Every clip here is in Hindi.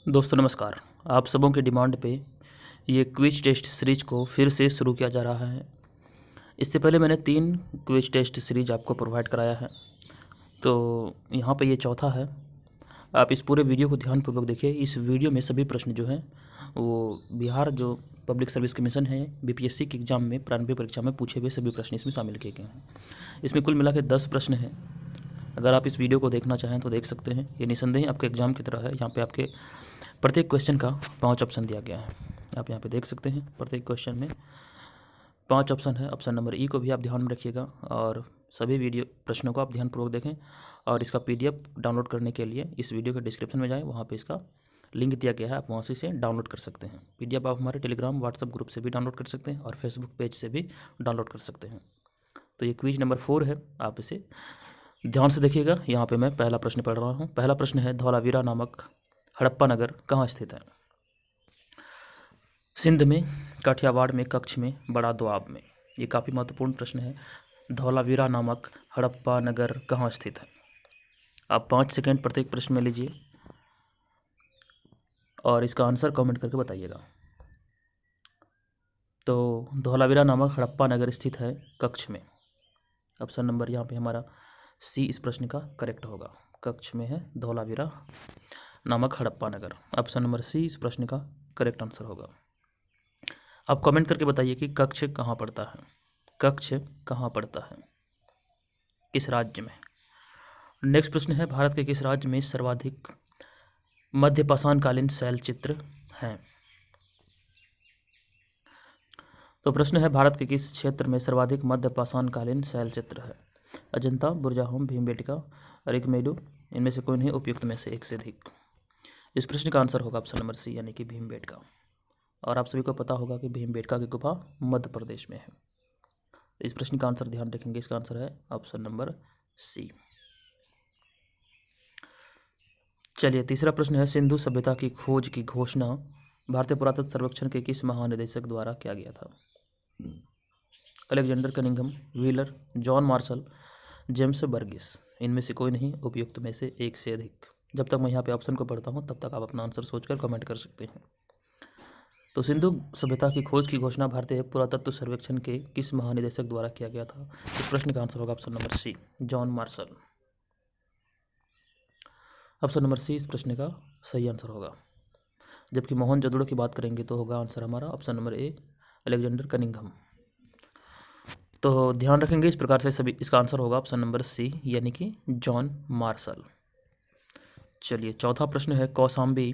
दोस्तों नमस्कार। आप सबों की डिमांड पे ये क्विज टेस्ट सीरीज को फिर से शुरू किया जा रहा है। इससे पहले मैंने 3 क्विज टेस्ट सीरीज आपको प्रोवाइड कराया है, तो यहाँ पे ये चौथा है। आप इस पूरे वीडियो को ध्यानपूर्वक देखिए। इस वीडियो में सभी प्रश्न जो हैं वो बिहार जो पब्लिक सर्विस कमीशन है बीपीएससी के एग्ज़ाम में प्रारंभिक परीक्षा में पूछे हुए सभी प्रश्न इसमें शामिल किए गए हैं। इसमें कुल मिला के 10 प्रश्न हैं। अगर आप इस वीडियो को देखना चाहें तो देख सकते हैं। ये निसंदेह आपके एग्ज़ाम की तरह है। यहाँ पे आपके प्रत्येक क्वेश्चन का 5 ऑप्शन दिया गया है। आप यहाँ पे देख सकते हैं प्रत्येक क्वेश्चन में 5 ऑप्शन है। ऑप्शन नंबर ई को भी आप ध्यान में रखिएगा और सभी वीडियो प्रश्नों को आप ध्यानपूर्वक देखें। और इसका पीडीएफ डाउनलोड करने के लिए इस वीडियो के डिस्क्रिप्शन में जाएँ, वहाँ पे इसका लिंक दिया गया है, आप वहाँ से डाउनलोड कर सकते हैं। पीडीएफ आप हमारे टेलीग्राम व्हाट्सएप ग्रुप से भी डाउनलोड कर सकते हैं और फेसबुक पेज से भी डाउनलोड कर सकते हैं। तो ये क्विज नंबर 4 है, आप इसे ध्यान से देखिएगा। यहाँ पे मैं पहला प्रश्न पढ़ रहा हूँ। पहला प्रश्न है, धौलावीरा नामक हड़प्पा नगर कहाँ स्थित है? सिंध में, काठियावाड़ में, कच्छ में, बड़ा दोआब में। ये काफ़ी महत्वपूर्ण प्रश्न है। धौलावीरा नामक हड़प्पा नगर कहाँ स्थित है? आप 5 सेकंड प्रत्येक प्रश्न में लीजिए और इसका आंसर कमेंट करके बताइएगा। तो धौलावीरा नामक हड़प्पा नगर स्थित है कच्छ में। ऑप्शन नंबर यहाँ पे हमारा सी इस प्रश्न का करेक्ट होगा। कच्छ में है धौलावीरा नामक हड़प्पा नगर। ऑप्शन नंबर सी इस प्रश्न का करेक्ट आंसर होगा। आप कमेंट करके बताइए कि कच्छ कहाँ पड़ता है? कच्छ कहाँ पड़ता है, किस राज्य में? नेक्स्ट प्रश्न है, भारत के किस राज्य में सर्वाधिक मध्यपाषाणकालीन शैल चित्र हैं? तो प्रश्न है, भारत के किस क्षेत्र में सर्वाधिक मध्यपाषाणकालीन शैल चित्र है? अजंता, बुर्जाहोम, भीमबेटका, अरिकमेडु, इनमें से कोई नहीं, उपयुक्त में से एक से अधिक। इस प्रश्न का आंसर होगा ऑप्शन नंबर सी यानी कि भीमबेटका। और आप सभी को पता होगा कि भीमबेटका की गुफा मध्य प्रदेश में है। इस प्रश्न का आंसर ध्यान रखेंगे, इसका आंसर है ऑप्शन नंबर सी। चलिए तीसरा प्रश्न है, सिंधु सभ्यता की खोज की घोषणा भारतीय पुरातत्व सर्वेक्षण के किस महानिदेशक द्वारा किया गया था? Alexander Cunningham, wheeler, John Marshall, James बर्गिस। इनमें से कोई नहीं, उपयुक्त में से एक से अधिक। जब तक मैं यहाँ पे ऑप्शन को पढ़ता हूँ तब तक आप अपना आंसर सोचकर कमेंट कर सकते हैं। तो सिंधु सभ्यता की खोज की घोषणा भारतीय पुरातत्व सर्वेक्षण के किस महानिदेशक द्वारा किया गया था? इस प्रश्न का आंसर होगा option number C, John Marshall. Option number C इस प्रश्न का सही आंसर होगा। जबकि मोहनजोदड़ो की बात करेंगे तो होगा आंसर हमारा option number A, Alexander Cunningham. तो ध्यान रखेंगे इस प्रकार से सभी, इसका आंसर होगा ऑप्शन नंबर सी यानी कि जॉन मार्शल। चलिए चौथा प्रश्न है, कौशाम्बी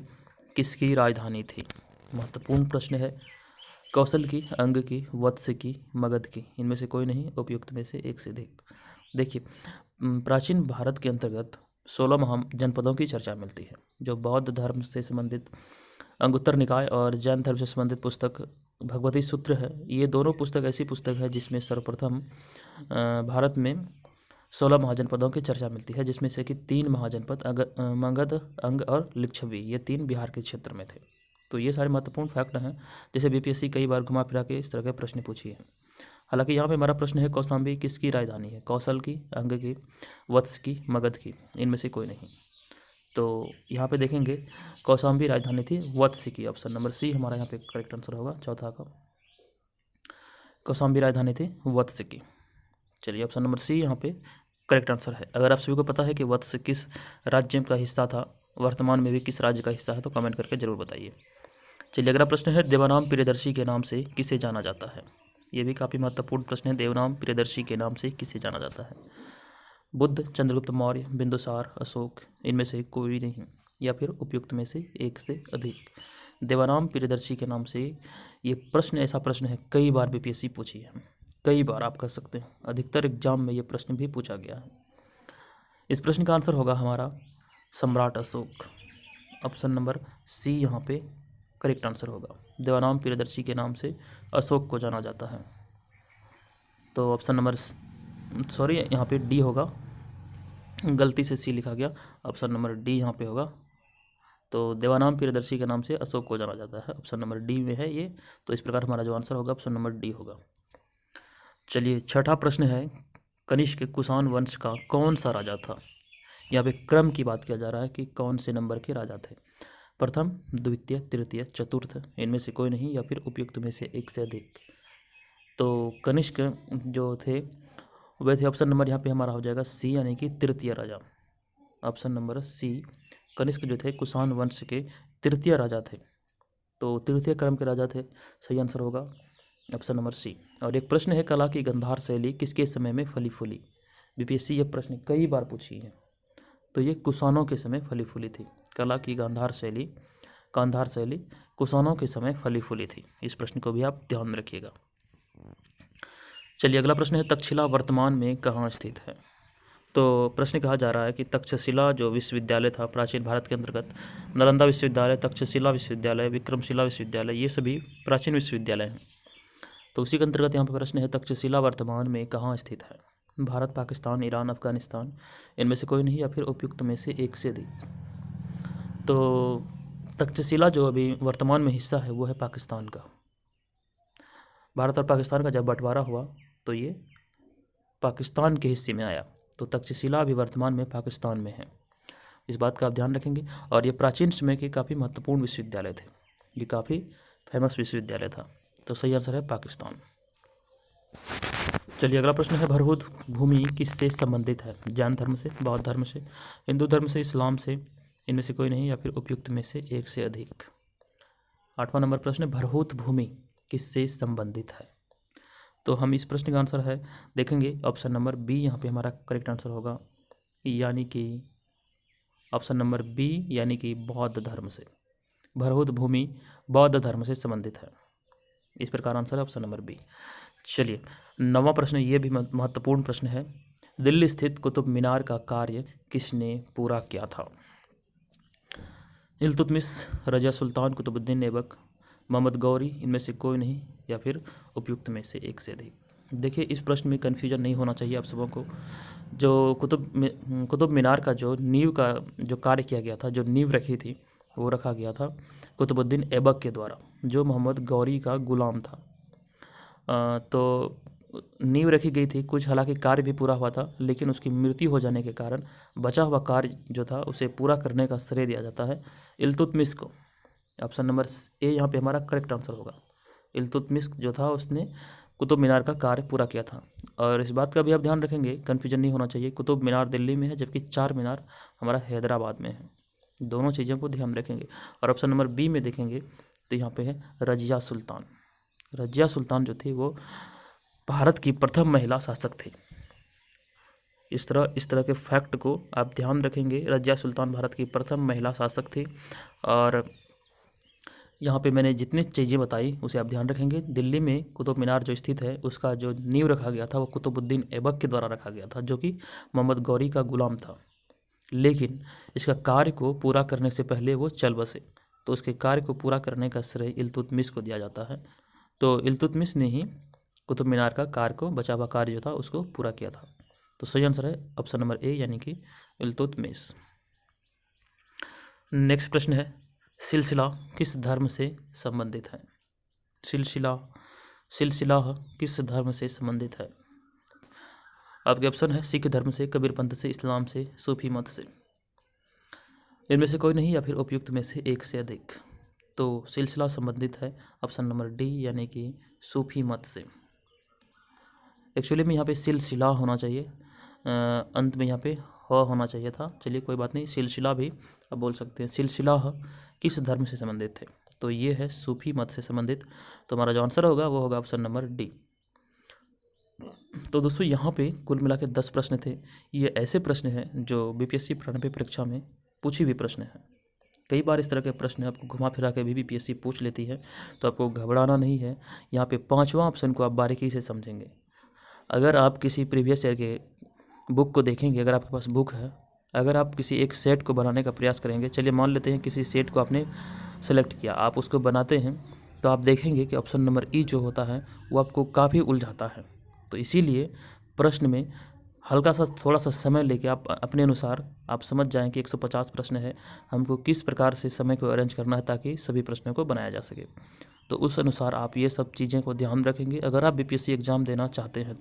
किसकी राजधानी थी? महत्वपूर्ण प्रश्न है। कौशल की, अंग की, वत्स की, मगध की। इनमें से कोई नहीं, उपयुक्त में से एक से अधिक। देखिए प्राचीन भारत के अंतर्गत 16 महाजनपदों की चर्चा मिलती है। जो बौद्ध धर्म से संबंधित अंगुत्तर निकाय और जैन धर्म से संबंधित पुस्तक भगवती सूत्र है। ये दोनों पुस्तक ऐसी पुस्तक है जिसमें सर्वप्रथम भारत में 16 महाजनपदों की चर्चा मिलती है, जिसमें से कि 3 महाजनपद मगध, अंग और लिच्छवी, ये 3 बिहार के क्षेत्र में थे। तो ये सारे महत्वपूर्ण फैक्ट हैं जैसे बीपीएससी कई बार घुमा फिरा के इस तरह के प्रश्न पूछी है। हालांकि यहाँ पे हमारा प्रश्न है, कौशाम्बी किसकी राजधानी है? कौशल की, अंग की, वत्स की, मगध की। इनमें से कोई नहीं। तो यहाँ पे देखेंगे कौशाम्बी राजधानी थी वत्स की। ऑप्शन नंबर सी हमारा यहाँ पे करेक्ट आंसर होगा चौथा का। कौशाम्बी राजधानी थी वत्स की। चलिए ऑप्शन नंबर सी यहाँ पे करेक्ट आंसर है। अगर आप सभी को पता है कि वत्स किस राज्य का हिस्सा था, वर्तमान में भी किस राज्य का हिस्सा है, तो कमेंट करके जरूर बताइए। चलिए अगला प्रश्न है, देवानाम प्रियदर्शी के नाम से किसे जाना जाता है? ये भी काफ़ी महत्वपूर्ण प्रश्न है। देवनाम प्रियदर्शी के नाम से किसे जाना जाता है? बुद्ध, चंद्रगुप्त मौर्य, बिंदुसार, अशोक। इनमें से कोई नहीं या फिर उपयुक्त में से एक से अधिक। देवानाम प्रियदर्शी के नाम से ये प्रश्न ऐसा प्रश्न है, कई बार बीपीएससी पूछी है, कई बार आप कह सकते हैं, अधिकतर एग्जाम में ये प्रश्न भी पूछा गया है। इस प्रश्न का आंसर होगा हमारा सम्राट अशोक। ऑप्शन नंबर सी यहाँ पे करेक्ट आंसर होगा। देवानाम प्रियदर्शी के नाम से अशोक को जाना जाता है। तो ऑप्शन नंबर सॉरी यहाँ पे डी होगा, गलती से सी लिखा गया। ऑप्शन नंबर डी यहाँ पे होगा। तो देवानाम प्रियदर्शी के नाम से अशोक को जाना जाता है। ऑप्शन नंबर डी में है ये। तो इस प्रकार हमारा जो आंसर होगा ऑप्शन नंबर डी होगा। चलिए छठा प्रश्न है, कनिष्क कुषाण वंश का कौन सा राजा था? यहाँ पे क्रम की बात किया जा रहा है कि कौन से नंबर के राजा थे। प्रथम, द्वितीय, तृतीय, चतुर्थ, इनमें से कोई नहीं या फिर उपयुक्त में से एक से अधिक। तो कनिष्क जो थे वे थे, ऑप्शन नंबर यहाँ पे हमारा हो जाएगा सी, यानी कि तृतीय राजा। ऑप्शन नंबर सी, कनिष्क जो थे कुषाण वंश के तृतीय राजा थे, तो तृतीय क्रम के राजा थे। सही आंसर होगा ऑप्शन नंबर सी। और एक प्रश्न है, कला की गांधार शैली किसके समय में फली फूली? बीपीएससी ये प्रश्न कई बार पूछी है, तो ये कुषाणों के समय फली फूली थी। कला की गांधार शैली कुषाणों के समय फली फूली थी। इस प्रश्न को भी आप ध्यान में रखिएगा। चलिए अगला प्रश्न है, तक्षशिला वर्तमान में कहाँ स्थित है? तो प्रश्न कहा जा रहा है कि तक्षशिला जो विश्वविद्यालय था प्राचीन भारत के अंतर्गत, नालंदा विश्वविद्यालय, तक्षशिला विश्वविद्यालय, विक्रमशिला विश्वविद्यालय, ये सभी प्राचीन विश्वविद्यालय हैं। तो उसी के अंतर्गत यहाँ पर प्रश्न है, तक्षशिला वर्तमान में कहाँ स्थित है? भारत, पाकिस्तान, ईरान, अफगानिस्तान, इनमें से कोई नहीं या फिर उपयुक्त में से एक से अधिक। तो तक्षशिला जो अभी वर्तमान में हिस्सा है वो है पाकिस्तान का। भारत और पाकिस्तान का जब बंटवारा हुआ तो ये पाकिस्तान के हिस्से में आया, तो तक्षशिला अभी वर्तमान में पाकिस्तान में है। इस बात का आप ध्यान रखेंगे। और ये प्राचीन समय के काफ़ी महत्वपूर्ण विश्वविद्यालय थे, ये काफ़ी फेमस विश्वविद्यालय था। तो सही आंसर है पाकिस्तान। चलिए अगला प्रश्न है, भरहुत भूमि किससे संबंधित है? जैन धर्म से, बौद्ध धर्म से, हिंदू धर्म से, इस्लाम से, इनमें से कोई नहीं या फिर उपयुक्त में से एक से अधिक। 8वां नंबर प्रश्न, भरहुत भूमि किससे संबंधित है? तो हम इस प्रश्न का आंसर है देखेंगे ऑप्शन नंबर बी, यहाँ पे हमारा करेक्ट आंसर होगा, यानी कि ऑप्शन नंबर बी, यानी कि बौद्ध धर्म से। भरहुत भूमि बौद्ध धर्म से संबंधित है। इस प्रकार आंसर है ऑप्शन नंबर बी। चलिए 9वां प्रश्न, ये भी महत्वपूर्ण प्रश्न है, दिल्ली स्थित कुतुब मीनार का कार्य किसने पूरा किया था? इल्तुतमिश, रजिया सुल्तान, कुतुबुद्दीन ऐबक, मोहम्मद गौरी, इनमें से कोई नहीं या फिर उपयुक्त में से एक से अधिक। देखिए इस प्रश्न में कन्फ्यूजन नहीं होना चाहिए आप सबों को। जो कुतुब मीनार का जो नींव का जो कार्य किया गया था, जो नींव रखी थी, वो रखा गया था कुतुबुद्दीन ऐबक के द्वारा, जो मोहम्मद गौरी का गुलाम था। तो नींव रखी गई थी, कुछ हालांकि कार्य भी पूरा हुआ था, लेकिन उसकी मृत्यु हो जाने के कारण बचा हुआ कार्य जो था उसे पूरा करने का श्रेय दिया जाता है इल्तुतमिश को। ऑप्शन नंबर ए यहाँ पे हमारा करेक्ट आंसर होगा। इल्तुतमिश जो था उसने कुतुब मीनार का कार्य पूरा किया था। और इस बात का भी आप ध्यान रखेंगे, कन्फ्यूजन नहीं होना चाहिए, कुतुब मीनार दिल्ली में है जबकि चार मीनार हमारा हैदराबाद में है। दोनों चीज़ों को ध्यान रखेंगे। और ऑप्शन नंबर बी में देखेंगे तो यहाँ पे है रजिया सुल्तान। रजिया सुल्तान जो थी वो भारत की प्रथम महिला शासक थी। इस तरह के फैक्ट को आप ध्यान रखेंगे। रजिया सुल्तान भारत की प्रथम महिला शासक थी। और यहाँ पे मैंने जितनी चीज़ें बताई उसे आप ध्यान रखेंगे। दिल्ली में कुतुब मीनार जो स्थित है उसका जो नींव रखा गया था वो कुतुबुद्दीन ऐबक के द्वारा रखा गया था, जो कि मोहम्मद गौरी का गुलाम था। लेकिन इसका कार्य को पूरा करने से पहले वो चल बसे, तो उसके कार्य को पूरा करने का श्रेय इल्तुतमिश को दिया जाता है। तो इल्तुतमिश ने ही कुतुब मीनार का कार्य को, बचा हुआ कार्य जो था उसको पूरा किया था। तो सही आंसर है ऑप्शन नंबर ए, यानी कि इल्तुतमिश। नेक्स्ट प्रश्न है, सिलसिला किस धर्म से संबंधित है? सिलसिला किस धर्म से संबंधित है? आपके ऑप्शन है सिख धर्म से, कबीर पंथ से, इस्लाम से, सूफी मत से। इनमें से कोई नहीं या फिर उपयुक्त में से एक से अधिक। तो सिलसिला संबंधित है ऑप्शन नंबर डी, यानी कि सूफी मत से। एक्चुअली में यहाँ पे सिलसिला होना चाहिए, अंत में यहाँ पे ह होना चाहिए था। चलिए कोई बात नहीं, सिलसिला भी अब बोल सकते हैं। सिलसिला किस धर्म से संबंधित थे? तो ये है सूफी मत से संबंधित। तो हमारा जो आंसर होगा वो होगा ऑप्शन नंबर डी। तो दोस्तों यहाँ पे कुल मिला के 10 प्रश्न थे। ये ऐसे प्रश्न हैं जो बीपीएससी 92 परीक्षा में पूछी हुई प्रश्न है। कई बार इस तरह के प्रश्न आपको घुमा फिरा के भी बीपीएससी पूछ लेती है, तो आपको घबराना नहीं है। यहाँ पे 5वां ऑप्शन को आप बारीकी से समझेंगे। अगर आप किसी प्रीवियस ईयर के बुक को देखेंगे, अगर आपके पास बुक है, अगर आप किसी एक सेट को बनाने का प्रयास करेंगे, चलिए मान लेते हैं किसी सेट को आपने सेलेक्ट किया, आप उसको बनाते हैं, तो आप देखेंगे कि ऑप्शन नंबर ई जो होता है वो आपको काफ़ी उलझाता है। तो इसीलिए प्रश्न में हल्का सा थोड़ा सा समय लेके आप अपने अनुसार आप समझ जाएं कि 150 प्रश्न है, हमको किस प्रकार से समय को अरेंज करना है ताकि सभी प्रश्नों को बनाया जा सके। तो उस अनुसार आप ये सब चीज़ें को ध्यान रखेंगे अगर आप बीपीएससी एग्ज़ाम देना चाहते हैं।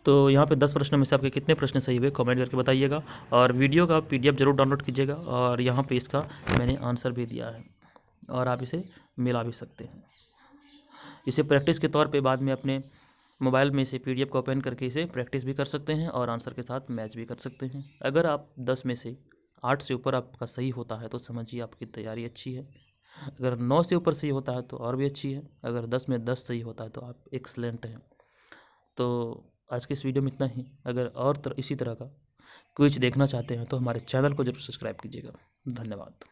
तो यहाँ पे 10 प्रश्नों में से आपके कितने प्रश्न सही हुए कमेंट करके बताइएगा। और वीडियो का PDF जरूर डाउनलोड कीजिएगा, और यहाँ पे इसका मैंने आंसर भी दिया है और आप इसे मिला भी सकते हैं। इसे प्रैक्टिस के तौर पे बाद में अपने मोबाइल में इसे PDF को ओपन करके इसे प्रैक्टिस भी कर सकते हैं और आंसर के साथ मैच भी कर सकते हैं। अगर आप 10 में से 8 से ऊपर आपका सही होता है तो समझिए आपकी तैयारी अच्छी है। अगर 9 से ऊपर सही होता है तो और भी अच्छी है। अगर 10 में 10 सही होता है तो आप एक्सलेंट हैं। तो आज के इस वीडियो में इतना ही। अगर और इसी तरह का क्विज देखना चाहते हैं तो हमारे चैनल को जरूर सब्सक्राइब कीजिएगा। धन्यवाद।